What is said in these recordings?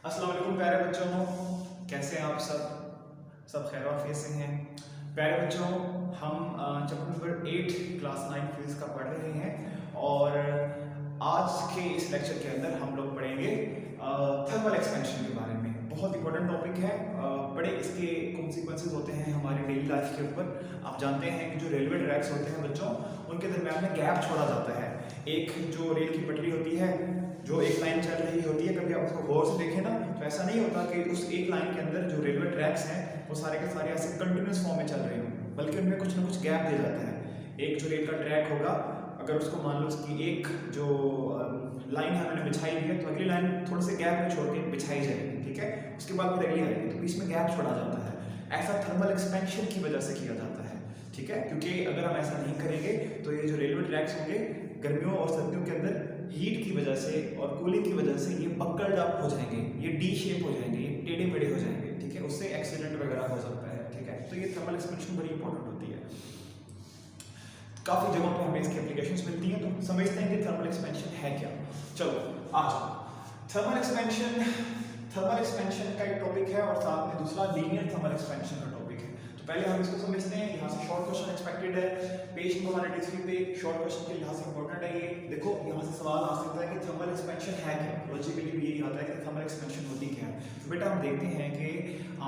अस्सलाम वालेकुम प्यारे बच्चों, कैसे हैं आप सब खैर आफियत से हैं। प्यारे बच्चों, हम चैप्टर 8 क्लास 9 फिजिक्स का पढ़ रहे हैं और आज के इस लेक्चर के अंदर हम लोग पढ़ेंगे थर्मल एक्सपेंशन के बारे में। बहुत इंपॉर्टेंट टॉपिक है। बड़े इसके कॉन्सिक्वेंसेस होते हैं हमारी डेली लाइफ के ऊपर। आप जानते हैं कि जो रेलवे ट्रैक्स होते हैं बच्चों, उनके दरमियान में गैप छोड़ा जाता है। एक जो रेल की पटरी होती है, जो एक लाइन चल रही होती है, कभी आप उसको गौर से देखें ना तो ऐसा नहीं होता कि उस एक लाइन के अंदर जो रेलवे ट्रैक्स हैं वो सारे के सारे ऐसे कंटिन्यूस फॉर्म में चल रहे हों, बल्कि उनमें कुछ ना कुछ गैप दिया जाता है। एक जो रेल का ट्रैक होगा, अगर उसको मान लो उसकी एक जो लाइन है हमने बिछाई हुई है, तो अगली लाइन थोड़े से गैप में छोड़ के बिछाई जाएगी, ठीक है। उसके बाद फिर अगली आएगी, तो बीच में गैप छोड़ा जाता है। ऐसा थर्मल एक्सपेंशन की वजह से किया जाता है, ठीक है। क्योंकि अगर हम ऐसा नहीं करेंगे तो ये जो रेलवे ट्रैक्स होंगे गर्मियों और सर्दियों के अंदर हीट की वजह से और कूलिंग की वजह से ये बक्कल्ड अप हो जाएंगे, ये डी शेप हो जाएंगे, ये टेढ़े मेढ़े हो जाएंगे, ठीक है। उससे एक्सीडेंट वगैरह हो सकता है, ठीक है। तो ये थर्मल एक्सपेंशन बड़ी इंपॉर्टेंट होती है। काफी जगहों पे हमें इसकी एप्लीकेशंस मिलती हैं, तो समझते हैं कि थर्मल एक्सपेंशन है क्या। चलो आज थर्मल एक्सपेंशन का एक टॉपिक है और साथ में दूसरा लीनियर थर्मल एक्सपेंशन का टॉपिक है। तो पहले हम इसको समझते हैं। यहाँ से शॉर्ट क्वेश्चन एक्सपेक्टेड है, पेज नंबर 193 पे शॉर्ट क्वेश्चन के लिहाज से इंपॉर्टेंट है। ये देखो, यहाँ से सवाल आ सकता है कि थर्मल एक्सपेंशन है क्या। लॉजिकली भी यही आता है कि थर्मल एक्सपेंशन होती क्या है। तो बेटा हम देखते हैं कि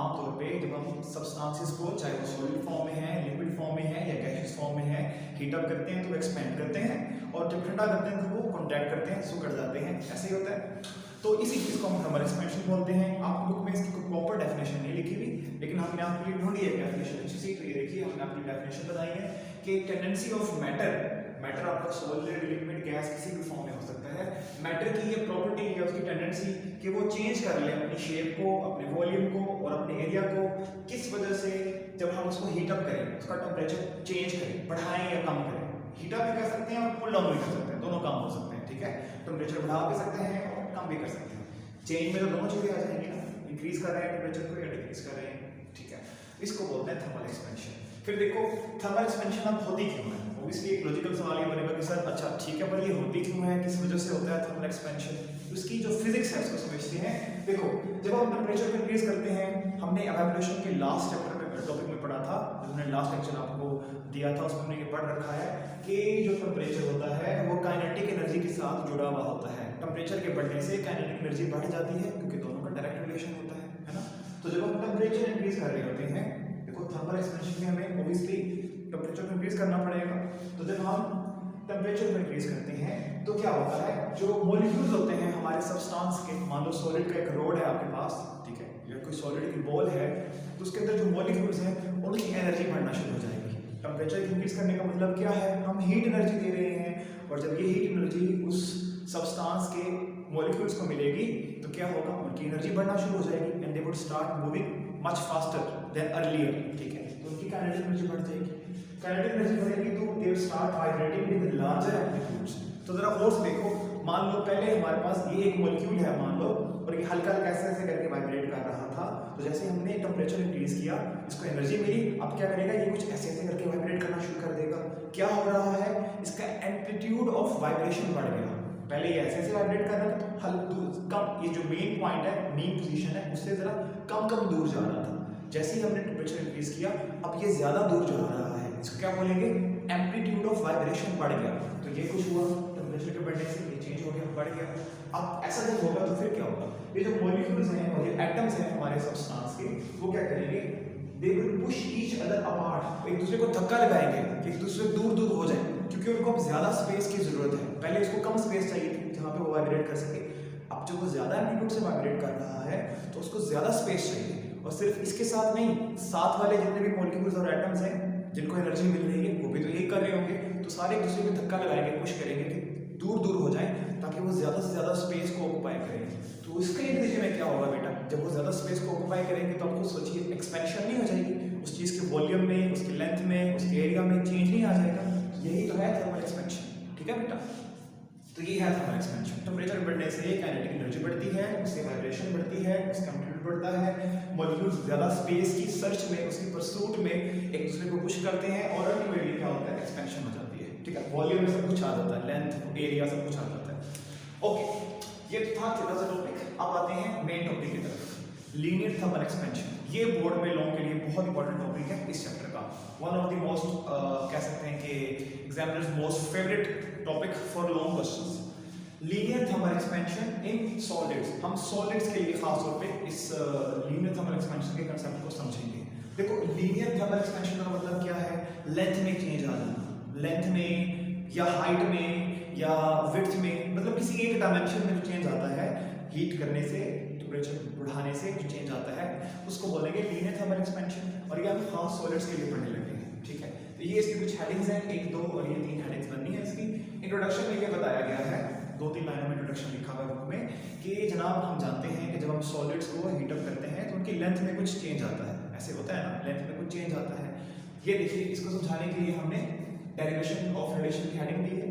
आमतौर पे जब हम सब्सटेंसेस को, चाहे वो सॉलिड फॉर्म में है, लिक्विड फॉर्म में है या गैसियस फॉर्म में है, हीट अप करते हैं तो एक्सपेंड करते हैं, और जब ठंडा करते हैं तो वो कॉन्ट्रैक्ट करते हैं, सुकड़ जाते हैं। ऐसे ही होता है। तो इसी चीज को हम थर्मल एक्सपेंशन बोलते हैं। आप बुक में इसकी कोई प्रॉपर डेफिनेशन नहीं लिखी हुई, लेकिन हमने आपके लिए ढूंढी है डेफिनेशन अच्छी सी। तो ये देखिए, हमने आपकी डेफिनेशन बताई है कि टेंडेंसी ऑफ मैटर आपका सॉलिड, लिक्विड, गैस किसी भी फॉर्म में हो सकता है। मैटर की ये प्रॉपर्टी है, उसकी टेंडेंसी कि वो चेंज कर ले अपनी शेप को, अपने वॉल्यूम को और अपने एरिया को। किस वजह से? जब हम उसको हीट अप करें, उसका टेम्परेचर चेंज करें, बढ़ाएं या कम करें। हीट अप भी कर सकते हैं और कूल डाउन भी कर सकते हैं, दोनों काम हो सकते हैं, ठीक है। टेम्परेचर बढ़ा भी सकते हैं और कम भी कर सकते हैं। चेंज में तो दोनों चीजें आ जाएंगी ना, इंक्रीज कर रहे हैं टेम्परेचर को या डिक्रीज कर रहे हैं, ठीक है। इसको बोलते हैं थर्मल एक्सपेंशन। फिर देखो, थर्मल एक्सपेंशन अब होती क्यों है। ऑब्वियसली एक लॉजिकल सवाल ये बनेगा कि सर अच्छा ठीक है, पर ये होती क्यों है, किस वजह से होता है थर्मल एक्सपेंशन। तो इसकी जो फिजिक्स है उसको समझते हैं। देखो, जब हम टेम्परेचर को इंक्रीज करते हैं, हमने इवेपोरेशन के लास्ट चैप्टर में टॉपिक में पढ़ा था, हमने लास्ट लेक्चर आपको दिया था, उसमें हमने ये पढ़ रखा है कि जो टेम्परेचर होता है वो काइनेटिक एनर्जी के साथ जुड़ा हुआ होता है। टेम्परेचर के बढ़ने से काइनेटिक एनर्जी बढ़ जाती है, क्योंकि दोनों का डायरेक्ट रिलेशन होता है ना। तो जब हम टेम्परेचर इंक्रीज कर रहे होते हैं, देखो थर्मल एक्सपेंशन में हमें ऑब्वियसली टेम्परेचर को इंक्रीज करना पड़ेगा। तो जब हम टेम्परेचर को इंक्रीज करते हैं तो क्या होता है, जो मॉलिक्यूल्स होते हैं हमारे सब्सटेंस के, मान लो सॉलिड का एक रोड है आपके पास, ठीक है, या कोई सॉलिड की बॉल है, तो उसके अंदर जो मॉलिक्यूल्स हैं उनकी एनर्जी बढ़ना शुरू हो जाएगी। टेम्परेचर इंक्रीज करने का मतलब क्या है, हम हीट एनर्जी दे रहे हैं, और जब ये हीट एनर्जी उस सब्सटेंस के मॉलिक्यूल्स को मिलेगी तो क्या होगा, उनकी एनर्जी बढ़ना शुरू हो जाएगी, and they would start moving much faster than earlier, ठीक है। तो उनकी काइनेटिक एनर्जी बढ़ जाएगी। काइनेटिक एनर्जी बढ़ेगी तो they will start vibrating with larger amplitudes. तो जरा और से देखो, मान लो पहले हमारे पास ये एक मॉलिक्यूल है मान लो, और ये हल्का हल्का ऐसे ऐसे करके वाइब्रेट कर रहा था। तो जैसे हमने टेम्परेचर इंक्रीज किया, इसको एनर्जी मिली, अब क्या करेगा, ये कुछ ऐसे ऐसे करके वाइब्रेट करना शुरू कर देगा। क्या हो रहा है, इसका एम्पलीट्यूड ऑफ वाइब्रेशन बढ़ गया। पहले ये ऐसे ऐसे वाइब्रेट कर रहा था, कम, ये जो मेन पॉइंट है, मेन पोजीशन है, उससे जरा कम कम दूर जा रहा था। जैसे ही हमने टेम्परेचर इंक्रीज किया, अब ये ज्यादा दूर जा रहा है, इसको क्या बोलेंगे, एम्पलीट्यूड ऑफ वाइब्रेशन बढ़ गया। तो ये कुछ हुआ, टेम्परेचर के बढ़ने से ये चेंज हो गया, बढ़ गया। अब ऐसा जब होगा तो फिर क्या होगा, ये जो मॉलिक्यूल्स हैं और ये एटम्स हैं हमारे सब्सटेंस के, वो क्या करेंगे, they will push each other apart, एक दूसरे को धक्का लगाएंगे कि एक दूसरे दूर दूर हो जाए, क्योंकि उनको अब ज्यादा स्पेस की जरूरत है। पहले इसको कम स्पेस चाहिए थी जहाँ पे वो वाइब्रेट कर सके, अब जब वो ज्यादा एम्पलीट्यूड से वाइब्रेट कर रहा है तो उसको ज्यादा स्पेस चाहिए। और सिर्फ इसके साथ नहीं, साथ वाले जितने भी मॉलिक्यूल्स और एटम्स हैं जिनको एनर्जी मिल रही है, वो भी तो यही कर रहे होंगे। तो सारे एक दूसरे को धक्का लगाएंगे, पुश करेंगे कि दूर दूर हो जाए, ताकि वो ज्यादा से ज्यादा स्पेस को ऑक्युपाई करेंगे। तो इसके नतीजे में क्या होगा बेटा, जब वो ज्यादा स्पेस को ऑक्युपाई करेंगे तो आपको सोचिए एक्सपेंशन नहीं हो जाएगी, उस चीज के वॉल्यूम में, उसकी लेंथ में, उसके एरिया में चेंज नहीं आ जाएगा। यही तो है थर्मल एक्सपेंशन, ठीक है बेटा। तो ये है थर्मल एक्सपेंशन। टेम्परेचर बढ़ने से काइनेटिक एनर्जी बढ़ती है, उससे वाइब्रेशन बढ़ती है, उसका एम्पलीट्यूड बढ़ता है, मॉलिक्यूल्स ज्यादा स्पेस की सर्च में, उसकी परसूट में एक दूसरे को पुश करते हैं, और अल्टीमेटली क्या होता है, एक्सपेंशन हो जाती है, ठीक है। वॉल्यूम में सब कुछ आ जाता है, लेंथ, एरिया सब कुछ आ जाता है। ओके, ये था छोटा सा टॉपिक। अब आते हैं main topic linear thermal expansion, ये बोर्ड में लोगों के लिए बहुत इंपॉर्टेंट टॉपिक है इस चैप्टर का। वन ऑफ द मोस्ट कह सकते हैं कि examiners most favourite topic for long questions, linear thermal expansion in solids. हम सॉलिड्स के लिए खास तौर पे इस लीनियर थर्मल एक्सपेंशन के कंसेप्ट को समझेंगे। देखो लीनियर थर्मल एक्सपेंशन का मतलब क्या है, लेंथ में चेंज आ जाना, लेंथ में या हाइट में या विड्थ में, मतलब किसी एक डायमेंशन में जो चेंज आता है हीट करने से, टेम्परेचर बढ़ाने से जो चेंज आता है उसको बोलेंगे लीनियर थर्मल एक्सपेंशन। और ये हम खास सॉलिड्स के लिए पढ़ने लगे हैं, ठीक है। तो ये इसकी कुछ हेडिंग्स हैं, 1, 2 और ये 3 हेडिंग्स बननी है इसकी। इंट्रोडक्शन में ये बताया गया है, 2-3 लाइनों में इंट्रोडक्शन लिखा हुआ है बुक में कि जनाब हम जानते हैं कि जब हम सॉलिड्स को हीटअप करते हैं तो उनकी लेंथ में कुछ चेंज आता है, ऐसे होता है ना, लेंथ में कुछ चेंज आता है। ये देखिए, इसको समझाने के लिए हमने डेरिवेशन ऑफ रिलेशन की हेडिंग दी है।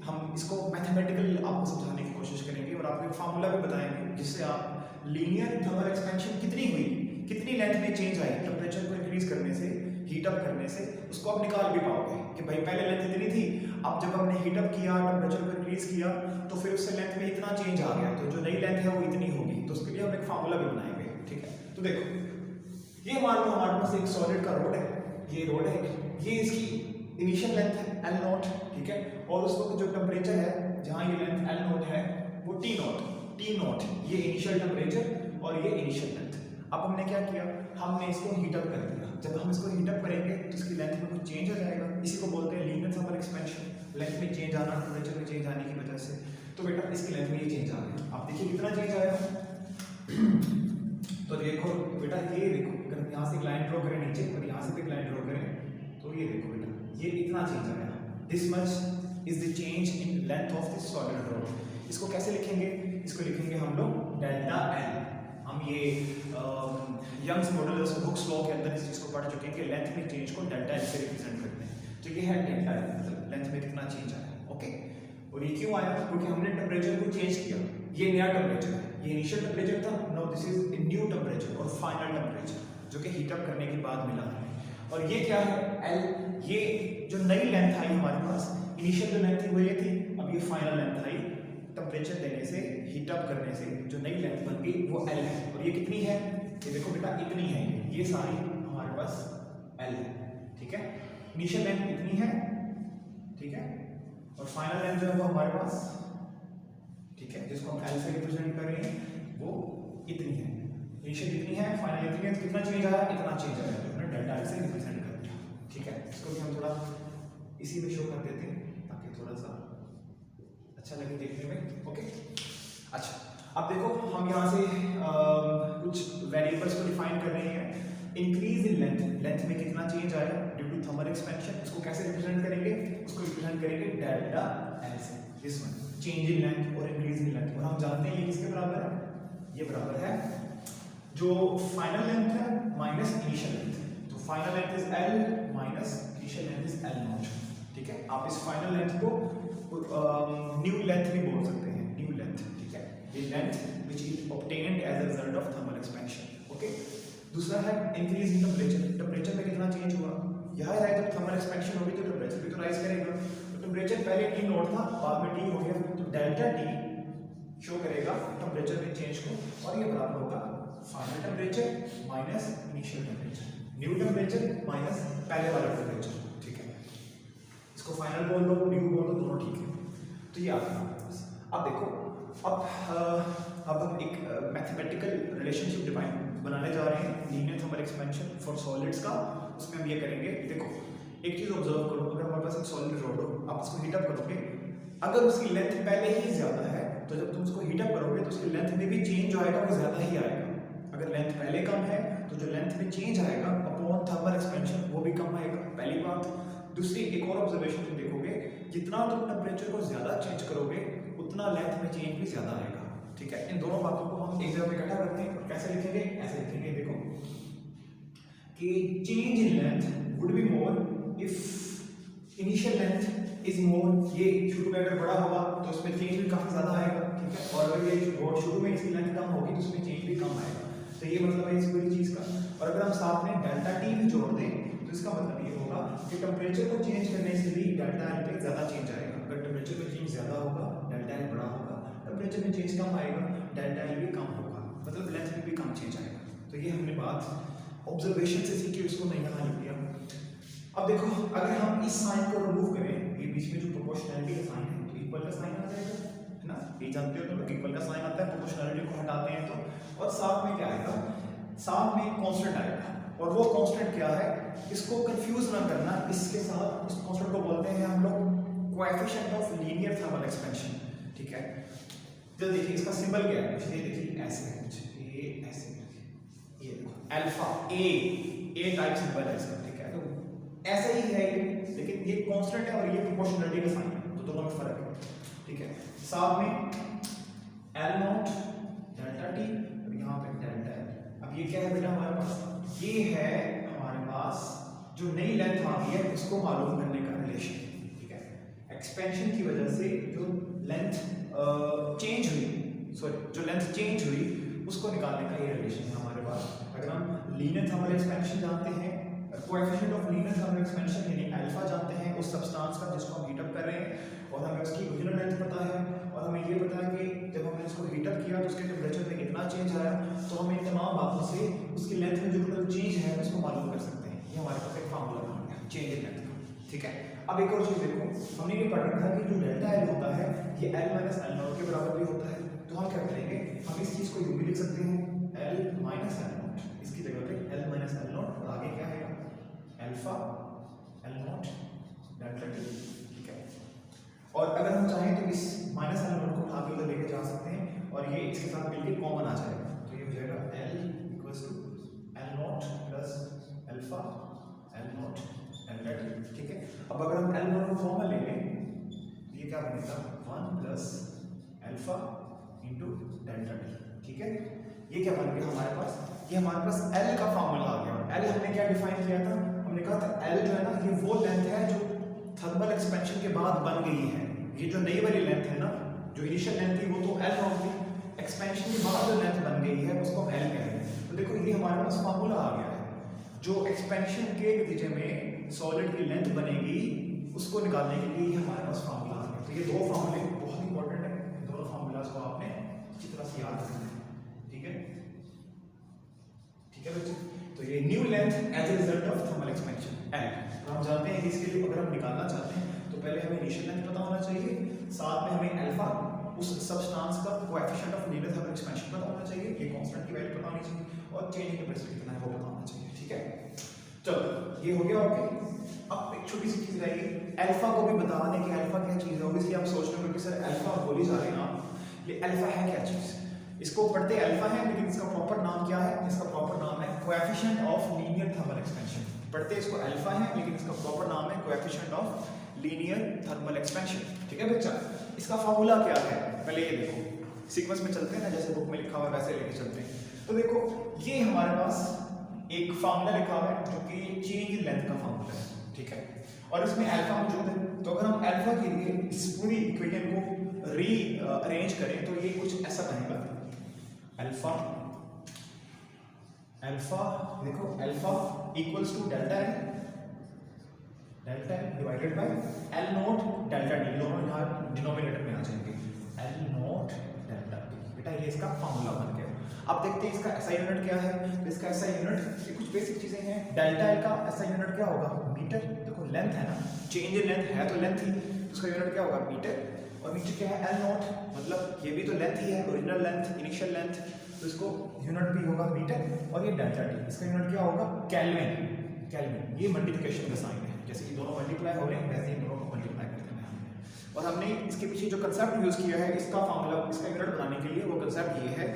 हम इसको मैथमेटिकल आपको समझाने की कोशिश करेंगे और आपको एक फार्मूला भी बताएंगे जिससे आप लीनियर थर्मल एक्सपेंशन कितनी हुई, कितनी लेंथ में चेंज आई टेम्परेचर को इंक्रीज करने से, हीटअप करने से, उसको आप निकाल भी पाओगे कि भाई पहले लेंथ इतनी थी, अब जब हमने हीटअप किया, टेम्परेचर को इंक्रीज किया तो फिर उससे लेंथ में इतना चेंज आ गया, तो जो नई लेंथ है वो इतनी होगी। तो उसके लिए हम एक फार्मूला भी बनाएंगे, ठीक है। तो देखो, ये मान लो हमारे पास एक सॉलिड का रोड है, ये रोड है, ये इसकी इनिशियल लेंथ है L0, ठीक है। और उस वक्त जो टेम्परेचर है, जहाँ ये लेंथ L0 है वो T0, ये इनिशियल टेम्परेचर और ये इनिशियल लेंथ। अब हमने क्या किया, हमने इसको हीटअप कर दिया। जब हम इसको हीटअप करेंगे तो इसकी लेंथ में कुछ चेंज आ जाएगा, इसी को बोलते हैं लीनियर थर्मल एक्सपेंशन, लेंथ में चेंज आना टेम्परेचर में चेंज आने की वजह से। तो बेटा इसकी लेंथ में ये चेंज आ गया, आप देखिए कितना चेंज आया। तो देखो बेटा, ये देखो, अगर यहाँ से एक लाइन ड्रॉ करें नीचे और यहाँ से भी एक लाइन ड्रॉ करें तो ये देखो बेटा, ये इतना चेंज आया। This much is the change in length of this solid road. इसको कैसे लिखेंगे, इसको लिखेंगे हम लोग डेल्टा एल। हम ये यंग्स मॉडुलस हुक्स लॉ के अंदर इस चीज को पढ़ चुके हैं कि लेंथ में चेंज को डेल्टा एल से रिप्रेजेंट करते हैं। तो ये है डेल्टा एल, मतलब लेंथ में कितना चेंज आया, ओके। और ये क्यों आया, क्योंकि हमने टेम्परेचर को चेंज किया। ये नया टेम्परेचर है, ये इनिशियल टेम्परेचर था, now this is a new temperature और फाइनल टेम्परेचर जो कि हीटअप करने के बाद मिला है। और ये क्या है, एल। ये जो नई लेंथ आई हमारे पास, इनिशियल जो लेंथ थी वो ये थी, अब ये फाइनल लेंथ आई टेम्परेचर देने से, हीटअप करने से जो नई लेंथ बन गई वो एल है। और ये कितनी है, ये देखो बेटा इतनी है, ये सारी हमारे पास एल है, ठीक है। इनिशियल लेंथ इतनी है, ठीक है, और फाइनल लेंथ जो है वो हमारे पास, ठीक है, जिसको हम एल से रिप्रेजेंट कर रहे हैं वो इतनी है। इनिशियल इतनी है, फाइनल इतनी है, तो कितना चेंज आया, इतना चेंज आया, तो हमने डेल्टा एल से रिप्रेजेंट कर दिया, ठीक है। इसको भी हम थोड़ा इसी में शो कर देते हैं ताकि थोड़ा सा अच्छा लगे देखने में, ओके। अच्छा, अब देखो हम यहाँ से कुछ वेरिएबल्स को डिफाइन कर रहे हैं। इंक्रीज इन लेंथ, लेंथ में कितना चेंज आया ड्यू टू थर्मल एक्सपेंशन, इसको कैसे रिप्रेजेंट करेंगे, उसको रिप्रेजेंट करेंगे डेल्टा एल से, this one, change in length और इंक्रीज इन लेंथ। और हम जानते हैं ये किसके बराबर है, ये बराबर है जो फाइनल लेंथ है माइनस इनिशियल लेंथ। तो final length is L minus initial length is L naught, ठीक है। आप इस फाइनल लेंथ को न्यू लेंथ भी बोल सकते हैं, न्यू लेंथ, ठीक है। ये length which is obtained as a result of thermal expansion, okay. दूसरा है इंक्रीज इन टेम्परेचर, टेम्परेचर में कितना चेंज हुआ, यह है जब थर्मल एक्सपेंशन होगी तो टेम्परेचर भी तो राइज करेगा। तो टेम्परेचर पहले T नॉट था, बाद में T हो गया, तो डेल्टा T शो करेगा टेम्परेचर में चेंज को, और ये बराबर होगा final temperature minus initial temperature, new temperature minus पहले वाला टेम्परेचर, ठीक है। इसको फाइनल बोल दो, न्यू बोल दो, दोनों ठीक है। तो ये आ गया हमारे पास। अब देखो, अब हम एक मैथमेटिकल रिलेशनशिप डिफाइन बनाने जा रहे हैं linear thermal expansion for solids का। उसमें हम ये करेंगे, देखो एक चीज ऑब्जर्व करो, अगर हमारे पास एक सॉलिड रोड हो, आप उसको हीटअप करोगे, अगर उसकी लेंथ पहले ही ज्यादा है तो जब तुम उसको हीटअप करोगे तो उसकी लेंथ में भी चेंज जो आएगा वो ज्यादा ही आएगा। अगर लेंथ पहले कम है तो जो लेंथ में चेंज आएगा अपॉन थर्मल एक्सपेंशन वो भी कम आएगा, पहली बात। दूसरी एक और ऑब्जर्वेशन तुम देखोगे, जितना तुम टेम्परेचर को ज्यादा चेंज करोगे उतना लेंथ में चेंज भी ज्यादा आएगा, ठीक है। इन दोनों बातों को हम एक जगह पे इकट्ठा करते हैं और कैसे लिखेंगे, ऐसे लिखेंगे, देखो कि change in length would be more if initial length is more. ये शुरू में अगर बड़ा होगा तो उसमें चेंज भी काफी ज्यादा आएगा, ठीक है। और अगर ये रोड शुरू में इसकी लेंथ कम होगी तो उसमें चेंज भी कम आएगा। तो ये मतलब है इस पूरी चीज का। और अगर हम साथ में डेल्टा टी भी जोड़ दें तो इसका मतलब ये होगा कि टेम्परेचर को चेंज करने से भी डेल्टा एल पे ज्यादा चेंज आएगा। अगर टेम्परेचर में चेंज ज्यादा होगा डेल्टा एल बड़ा होगा, टेम्परेचर में चेंज कम आएगा डेल्टा एल भी कम होगा, मतलब लेंथ में भी कम चेंज आएगा, तो ये हमने बात ऑब्जर्वेशन से सीखी, उसको मैं यहाँ लिख दिया। अब देखो अगर हम इस साइन को रिमूव करें, ये बीच में जो प्रोपोर्शनैलिटी का साइन है तो इक्वल का साइन आ जाएगा, है ना, ये जानते हो तुम लोग, इक्वल का साइन आता है प्रोपोर्शनैलिटी को हटाते हैं तो, और साथ में क्या आएगा, साथ में कांस्टेंट आएगा, और वो कांस्टेंट क्या है, इसको कंफ्यूज ना करना इसके साथ, उस कांस्टेंट को बोलते हैं हम लोग coefficient of linear thermal expansion, ठीक है। तो देखिए इसका सिंबल क्या है, ये देखिए ऐसे है कुछ, ये ऐसे ये अल्फा ए टाइप सिंबल है इसका, ठीक है। तो ऐसे ही है ये, लेकिन ये कांस्टेंट है और ये प्रोपोर्शनलिटी का साइन है, तो दोनों में फर्क है, ठीक है। साथ में एल नॉट डेल्टा टी और यहाँ पे डेल्टा एल। अब ये क्या है बेटा हमारे पास, ये है हमारे पास जो नई लेंथ आ गई है उसको मालूम करने का रिलेशन, ठीक है। एक्सपेंशन की वजह से जो लेंथ चेंज हुई, सॉरी जो लेंथ चेंज हुई उसको निकालने का ये रिलेशन है हमारे पास। अगर हम लीनियर थर्मल एक्सपेंशन जानते हैं, coefficient of linear thermal expansion यानी अल्फा जानते हैं उस सब्सटेंस का जिसको हम हीट अप कर रहे हैं, और हमें उसकी ओरिजिनल लेंथ पता है, और हमें ये पता है कि जब हमने इसको हीट अप किया तो उसके टेम्परेचर में कितना चेंज आया, तो हम इन तमाम बातों से उसकी लेंथ में जो टोटल चेंज है उसको मालूम कर सकते हैं। ये हमारे पास एक फार्मूला बन गया चेंज इन लेंथ का, ठीक है। अब एक और चीज देखो, हमने ये पढ़ रखा है कि जो डेल्टा एल होता है ये एल माइनस एल नॉट के बराबर भी होता है, तो हम क्या करेंगे, हम इस चीज को यूं भी लिख सकते हैं एल माइनस एल नॉट, इसकी जगह पे एल माइनस एल नॉट, और आगे क्या है alpha L naught delta T, ठीक है। और अगर हम चाहें तो इस माइनस एल नॉट को उठा के उधर लेके जा सकते हैं और ये इसके साथ मिलकर कॉमन आ जाएगा, तो ये हो जाएगा L equals to L naught plus alpha L naught delta T, ठीक है। अब अगर हम एल नॉट को कॉमन ले लें तो ये क्या बनेगा 1 plus alpha into delta T, ठीक है। ये क्या बन गया हमारे पास, ये हमारे पास एल का फॉर्मूला आ गया। एल हमने क्या डिफाइन किया था, हमने कहा था एल जो है ना ये वो लेंथ है जो थर्मल एक्सपेंशन के बाद बन गई है। ये जो नई वाली लेंथ है ना, जो इनिशियल लेंथ थी वो तो एल नॉट थी, एक्सपेंशन के बाद जो लेंथ बन गई है उसको हम एल कह रहे हैं। तो देखो ये हमारे पास फॉर्मूला आ गया है, जो एक्सपेंशन के नतीजे में सॉलिड की लेंथ बनेगी उसको निकालने के लिए हमारे पास फॉर्मूला आ गया। तो ये दो फॉर्मूले बहुत इंपॉर्टेंट है, दोनों फॉर्मूलाज को आपने अच्छी तरह से याद रखना है, ठीक है, ठीक है बच्चे। तो ये new length as a result of thermal expansion L, तो हम जानते हैं कि इसके लिए अगर हम निकालना चाहते हैं तो पहले हमें इनिशियल लेंथ पता होना चाहिए, साथ में हमें अल्फा उस सब्सटेंस का coefficient of linear thermal expansion पता होना चाहिए, ये कांस्टेंट की वैल्यू पता होनी चाहिए, और चेंज इन टेंपरेचर कितना है वो पता होना चाहिए, ठीक है। चलो ये हो गया, ओके। अब एक छोटी सी चीज रहेगी, अल्फा को भी बता दें कि अल्फा क्या चीज है। ऑब्वियसली आप सोच रहे हो कि सर अल्फा बोल ही जा रहे हैं आप, ये अल्फा है क्या चीज, इसको पढ़ते अल्फा है लेकिन इसका प्रॉपर नाम क्या है, इसका प्रॉपर नाम है coefficient of linear thermal expansion. पढ़ते इसको अल्फा है लेकिन इसका प्रॉपर नाम है coefficient of linear thermal expansion, ठीक है बच्चा। इसका फार्मूला क्या है, पहले ये देखो, सीक्वेंस में चलते हैं ना, जैसे बुक में लिखा हुआ है वैसे लेके चलते हैं। तो देखो ये हमारे पास एक फार्मूला लिखा हुआ है जो कि चेंज इन लेंथ का फार्मूला है, ठीक है, और इसमें अल्फा मौजूद है। तो अगर हम अल्फा के लिए इस पूरी इक्वेशन को री अरेंज करें तो ये कुछ ऐसा बनेगा, अल्फा अल्फा देखो alpha equals to delta L divided by L naught delta T, दोनों यहाँ डिनोमिनेटर में आ जाएंगे, एल नॉट डेल्टा टी। बेटा ये इसका फार्मूला बन गया। अब देखते हैं इसका एसआई यूनिट क्या है। तो इसका एसआई यूनिट, ये कुछ बेसिक चीजें हैं। डेल्टा एल का एसआई यूनिट क्या होगा, मीटर। देखो लेंथ है ना, चेंज इन लेंथ है तो लेंथ ही, उसका यूनिट क्या होगा मीटर, और नीचे क्या है एल नॉट, मतलब ये भी तो लेंथ ही है, ओरिजिनल लेंथ, इनिशियल लेंथ, तो इसको यूनिट भी होगा मीटर, और ये डेल्टा टी, इसका यूनिट क्या होगा केल्विन। केल्विन ये मल्टीप्लिकेशन का साइन है, जैसे कि दोनों मल्टीप्लाई हो रहे हैं वैसे ही दोनों को मल्टीप्लाई करते हैं हमने। और हमने इसके पीछे जो कंसेप्ट यूज किया है इसका फार्मूला, इसका यूनिट बनाने के लिए, वो कंसेप्ट ये है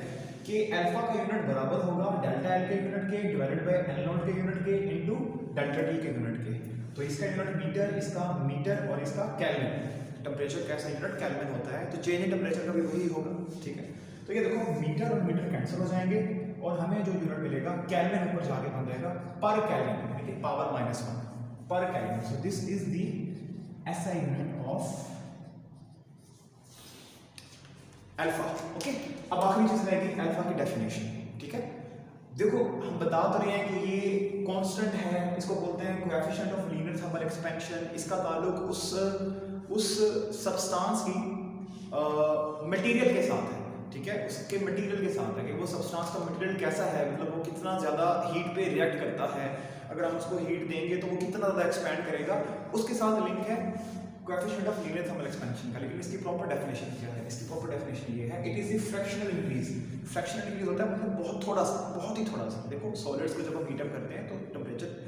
कि अल्फा का यूनिट बराबर होगा डेल्टा एल के यूनिट के डिवाइडेड बाय एल नॉट के यूनिट के इनटू डेल्टा टी के यूनिट के। तो इसका यूनिट मीटर, इसका मीटर, और इसका केल्विन। टेम्परेचर कैसा यूनिट केल्विन होता है, तो चेंज इन टेम्परेचर का भी वही होगा, ठीक है। तो ये देखो मीटर और मीटर कैंसिल हो जाएंगे और हमें जो यूनिट मिलेगा केल्विन ऊपर जाके बन जाएगा पर केल्विन, यानी कि पावर -1 पर kelvin. So this is the SI unit of alpha, okay. अब आखिरी चीज रहेगी अल्फा की डेफिनेशन, ठीक है। देखो हम बता तो रहे हैं कि ये कांस्टेंट है, इसको बोलते हैं coefficient of linear thermal expansion. इसका ताल्लुक उस सब्सटेंस की मटेरियल के साथ है। ठीक है, उसके मटेरियल के साथ है कि वो सब्सटेंस का मटेरियल कैसा है, मतलब वो कितना ज़्यादा हीट पे रिएक्ट करता है, अगर हम उसको हीट देंगे तो वो कितना ज़्यादा एक्सपैंड करेगा, उसके साथ लिंक है coefficient of linear thermal expansion का। लेकिन इसकी प्रॉपर डेफिनेशन क्या है? इसकी प्रॉपर डेफिनेशन ये है, it is a fractional increase. Fractional increase होता है मतलब बहुत थोड़ा सा, बहुत ही थोड़ा सा। देखो सॉलिड्स को जब हम हीटअप करते हैं तो टेम्परेचर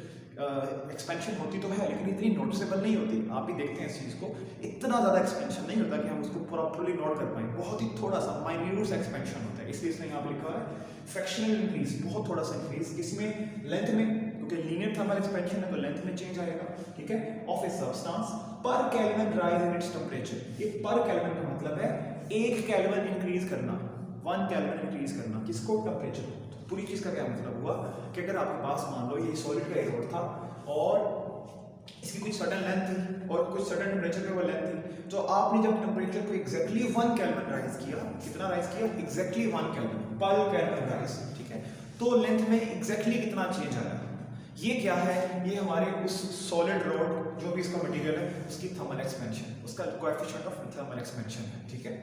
एक्सपेंशन होती तो है, लेकिन इतनी नोटिसेबल नहीं होती। आप भी देखते हैं इस चीज़ को, इतना ज़्यादा एक्सपेंशन नहीं होता कि हम उसको प्रॉपरली नोट कर पाएँ, बहुत ही थोड़ा सा माइन्यूट एक्सपेंशन होता है। इसलिए इसमें यहाँ पे लिखा है फ्रैक्शनल इंक्रीज, बहुत थोड़ा सा इंक्रीज। इसमें लेंथ में, क्योंकि लीनियर थर्मल एक्सपेंशन है तो लेंथ में चेंज आएगा, ठीक है, ऑफ ए सब्सटेंस पर kelvin rise in its temperature. ये पर केल्विन का मतलब है 1 केल्विन इंक्रीज करना, 1 केल्विन इंक्रीज करना, किसको? टेम्परेचर को। तो पूरी चीज का क्या मतलब हुआ कि अगर आपके पास मान लो ये सॉलिड का रोड था और इसकी कुछ सर्टेन लेंथ थी और कुछ सर्टेन टेम्परेचर पे वो लेंथ थी, तो आपने जब टेम्परेचर को एग्जैक्टली 1 केल्विन राइज किया, कितना राइज किया? एग्जैक्टली 1 केल्विन, पर केल्विन राइज, ठीक है, तो लेंथ में एग्जैक्टली कितना चेंज आया? ये क्या है? ये हमारे उस सॉलिड रोड जो भी इसका मटेरियल है उसकी थर्मल एक्सपेंशन, उसका कोएफिशिएंट ऑफ थर्मल एक्सपेंशन है, ठीक है।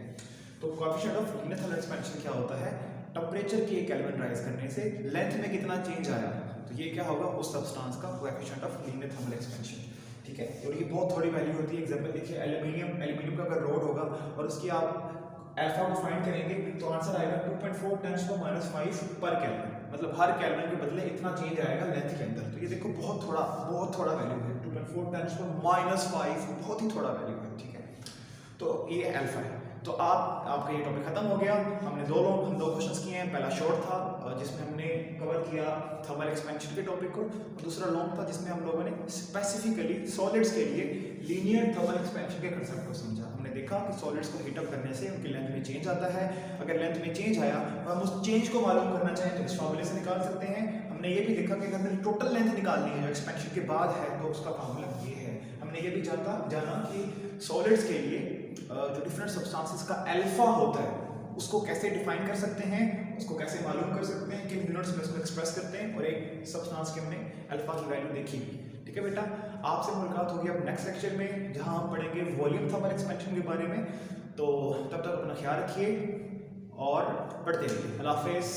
तो coefficient of linear thermal expansion क्या होता है? टेम्परेचर के 1 केल्विन राइज करने से लेंथ में कितना चेंज आया, तो ये क्या होगा? उस सब्सटेंस का coefficient of linear thermal expansion, ठीक है। और ये बहुत थोड़ी वैल्यू होती है। एग्जांपल देखिए, एल्यूमिनियम का अगर रोड होगा और उसकी आप अल्फा को फाइंड करेंगे तो आंसर आएगा 2.4 × 10⁻⁵ पर केल्विन, मतलब हर केल्विन के बदले इतना चेंज आएगा लेंथ के अंदर। तो ये देखो बहुत थोड़ा वैल्यू है, 2.4 × 10⁻⁵, बहुत ही थोड़ा वैल्यू है, ठीक है। तो ये अल्फा है। तो आपका ये टॉपिक खत्म हो गया। हमने हम दो क्वेश्चंस किए हैं। पहला शॉर्ट था जिसमें हमने कवर किया थर्मल एक्सपेंशन के टॉपिक को, और दूसरा लॉन्ग था जिसमें हम लोगों ने स्पेसिफिकली सॉलिड्स के लिए लीनियर थर्मल एक्सपेंशन के कंसेप्ट को समझा। हमने देखा कि सॉलिड्स को हीटअप करने से उनकी लेंथ में चेंज आता है। अगर लेंथ में चेंज आया और हम उस चेंज को मालूम करना चाहें तो इस फॉर्मूले से निकाल सकते हैं। हमने ये भी देखा कि अगर हमें टोटल लेंथ निकालनी है जो एक्सपेंशन के बाद है तो उसका फॉर्मूला ये है। हमने ये भी जाना कि सॉलिड्स के लिए जो डिफरेंट सब्सटेंसेस का अल्फा होता है उसको कैसे डिफाइन कर सकते हैं, उसको कैसे मालूम कर सकते हैं, किन यूनिट्स में उसको एक्सप्रेस करते हैं, और एक सब्सटेंस के हमने अल्फा की वैल्यू देखी। ठीक है बेटा, आपसे मुलाकात होगी अब नेक्स्ट लेक्चर में जहां हम पढ़ेंगे वॉल्यूम थर्मल एक्सपेंशन के बारे में। तो तब तक अपना ख्याल रखिए और पढ़ते रहिए। अल्लाह हाफिज़।